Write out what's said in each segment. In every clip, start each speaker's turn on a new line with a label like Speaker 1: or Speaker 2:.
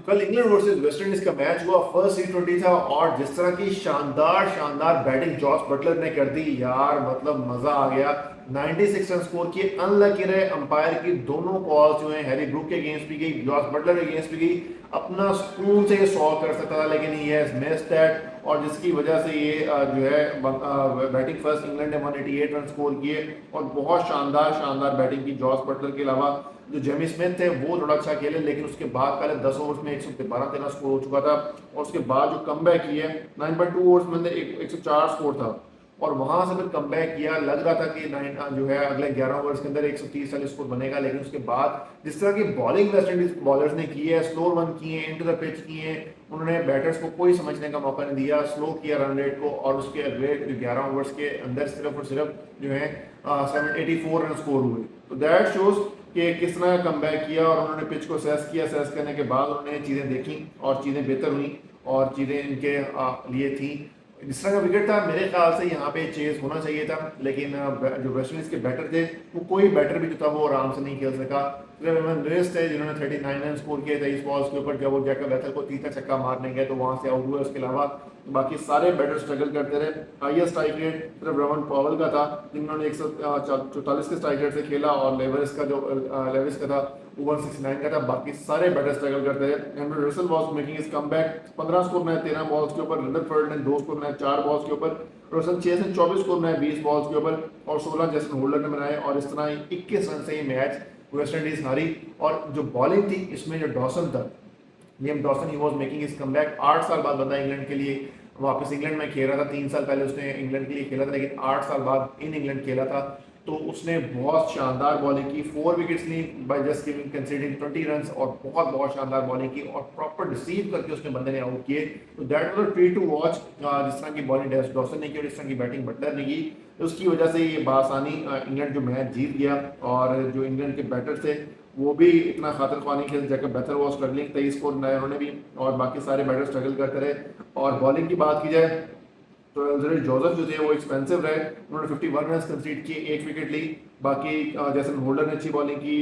Speaker 1: कल England versus West Indies का match हुआ, फर्स्ट T20 था और जिस तरह की शानदार शानदार बैटिंग जॉस बटलर ने कर दी यार, मतलब मजा आ गया। 96 रन स्कोर किए। अनलकी रहे अंपायर की दोनों कॉल्स जो है हैरी ब्रूक के अगेंस्ट भी गई, जॉस बटलर के अगेंस्ट भी गई। अपना सुकून से ये 100 कर सकता था लेकिन ये मिस्ड दैट, और जिसकी वजह से ये जो है बैटिंग फर्स्ट इंग्लैंड ने 188 रन स्कोर किए और बहुत शानदार शानदार बैटिंग की जॉस बटलर के अलावा। जो जेमी स्मिथ थे वो थोड़ा अच्छा खेले लेकिन उसके बाद पहले 10 ओवर्स में 112 स्कोर हो चुका था, और उसके बाद जो कमबैक किए 9.2 ओवर्स में 104 स्कोर था, और वहां से फिर कमबैक किया। लग रहा था कि जो है अगले 11 ओवर्स के अंदर 130 स्कोर बनेगा, लेकिन उसके बाद जिस तरह की बॉलिंग वेस्ट इंडीज बॉलर्स ने की है, स्लो रन किए, इनटू द पिच किए, उन्होंने बैटर्स को कोई समझने का मौका नहीं दिया, स्लो किया रन रेट को, और उसके अगले जो 11 ओवर्स के अंदर सिर्फ और सिर्फ जो है 784 रन स्कोर हुए। तो दैट शोज कि किस तरह कम बैक किया, और उन्होंने पिच को सेस किया। सेस करने के बाद उन्होंने चीज़ें देखी और चीज़ें बेहतर हुई और चीज़ें इनके लिए थी। जिस तरह का विकेट था मेरे ख्याल से यहाँ पे चेज होना चाहिए था, लेकिन जो वेस्ट इंडीज के बैटर थे वो कोई बैटर भी जो था वो आराम से नहीं खेल सका। लुइस थे जिन्होंने 39 रन स्कोर किए थे इस बॉल्स के ऊपर, जब वो जैकब बेथल को तीसरा छक्का मारने गए तो वहां से आउट हुए। उसके अलावा बाकी सारे बैटर स्ट्रगल करते रहे। हाईएस्ट स्ट्राइक रेट सिर्फ रमन पॉवल का था जिन्होंने 144 के स्ट्राइक रेट से खेला, और लेविस का था 169 का था। बाकी सारे बैटर स्ट्रगल करते रहे। Andrew Russell was making his comeback. 15 score बनाए 13 बॉल्स के ऊपर। रदरफोर्ड ने 2 स्कोर बनाए 4 बॉल्स के ऊपर। रसल 6 से 24 स्कोर बनाए 20 बॉल्स के ऊपर, और 16 जेसन होल्डर ने बनाए, और इस तरह 21 रन से ये मैच वेस्ट इंडीज हारी। और जो बॉलिंग थी इसमें जो डॉसन था, Liam Dawson, he was making his comeback. 8 साल बाद बंदा इंग्लैंड के लिए वापस इंग्लैंड में खेल रहा था। 3 साल पहले उसने इंग्लैंड के लिए खेला था, लेकिन 8 साल बाद इन इंग्लैंड खेला था। तो उसने बहुत शानदार बॉलिंग की, 4 विकेट्स ली by just giving conceding 20 runs, और बहुत बहुत शानदार बॉलिंग की और प्रॉपर रिसीव करके उसने बंदे ने आउट किए। तो that was a treat to watch. जिस तरह की बॉलिंग डॉसन ने की और जिस तरह की बैटिंग बटलर ने की, तो उसकी वजह से ये बासानी इंग्लैंड जो मैच जीत गया। और जो इंग्लैंड के बैटर थे वो भी इतना खातिर ख्वाह नहीं खेल, Jacob Bethell was struggling, 23 score बनाए उन्होंने भी, और बाकी सारे बैटर स्ट्रगल करते रहे। और बॉलिंग की बात की जाए तो एल्जरेड जोसेफ जो थे वो एक्सपेंसिव रहे। उन्होंने 51 रन कंसीड किए, 1 विकेट ली। बाकी जैसन होल्डर ने अच्छी बॉलिंग की,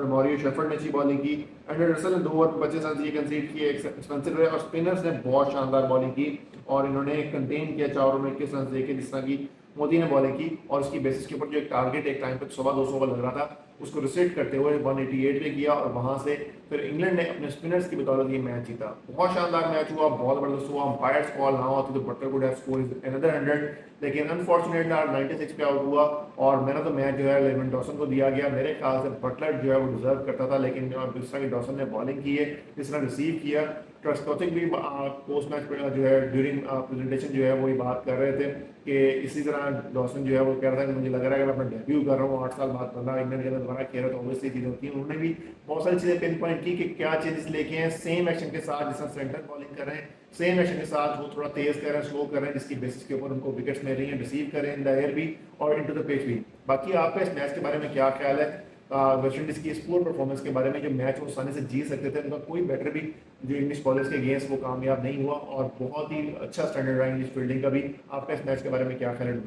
Speaker 1: मॉरियो शेफर्ड ने अच्छी बॉलिंग की। एंड्रे रसल ने 2 ओवर 25 रन ये कंसीड किए, एक्सपेंसिव रहे। और स्पिनर्स ने बहुत शानदार बॉलिंग की और इन्होंने कंटेन किया 4 ओवर में 21 रन देके, जिस तरह की मोदी ने बॉलिंग की। और उसकी बेसिस के ऊपर जो एक टारगेट एक टाइम पर 200 ओवर लग रहा था उसको रिसेट करते हुए 188 पे किया, और वहां से फिर इंग्लैंड ने अपने स्पिनर्स की बदौलत ये मैच जीता। बहुत शानदार मैच हुआ, बहुत जबरदस्त हुआ। अंपायर्स कॉल ना होती तो Buttler would have scored another 100, लेकिन अनफॉर्चुनेटली 96 पे आउट हुआ, और मैन ऑफ द मैच जो है लेविन डॉसन को दिया गया। मेरे ख्याल से बटलर जो है वो डिजर्व करता था, लेकिन जिस तरह की डॉसन ने बॉलिंग की है, जिस तरह रिसीव किया, ट्रस्कोथिक भी पोस्ट मैच जो है ड्यूरिंग प्रेजेंटेशन जो है वो ये बात कर रहे थे कि इसी तरह डॉसन जो है वो कह रहा था कि मुझे लग रहा है कि मैं अपना डेब्यू कर रहा हूँ, 8 साल बाद बंदा इंग्लैंड के अंदर दोबारा खेल रहा, तो ऑब्वियसली चीज़ें होती हैं। उन्होंने भी बहुत सारी चीज़ें पिन पॉइंट की कि क्या चेंजेस लेके हैं, सेम एक्शन के साथ जिस तरह सेंटर बॉलिंग कर रहे हैं, सेम एक्शन के साथ वो थोड़ा तेज कर रहे हैं, स्लो कर रहे हैं, जिसकी बेसिस के ऊपर उनको विकेट्स मिल रही हैं, रिसीव कर रहे हैं इन द एयर भी और इनटू द पिच भी। बाकी आपका इस मैच के बारे में क्या ख्याल है? वेस्ट इंडीज की इस पूरे परफॉर्मेंस के बारे में, जो मैच वो आसानी से जीत सकते थे, उनका कोई बैटर भी जो इंग्लिश बॉलर्स के अगेंस्ट वो कामयाब नहीं हुआ, और बहुत ही अच्छा स्टैंडर्ड रहा इंग्लिश फील्डिंग का भी। आपका इस मैच के बारे में क्या ख्याल है?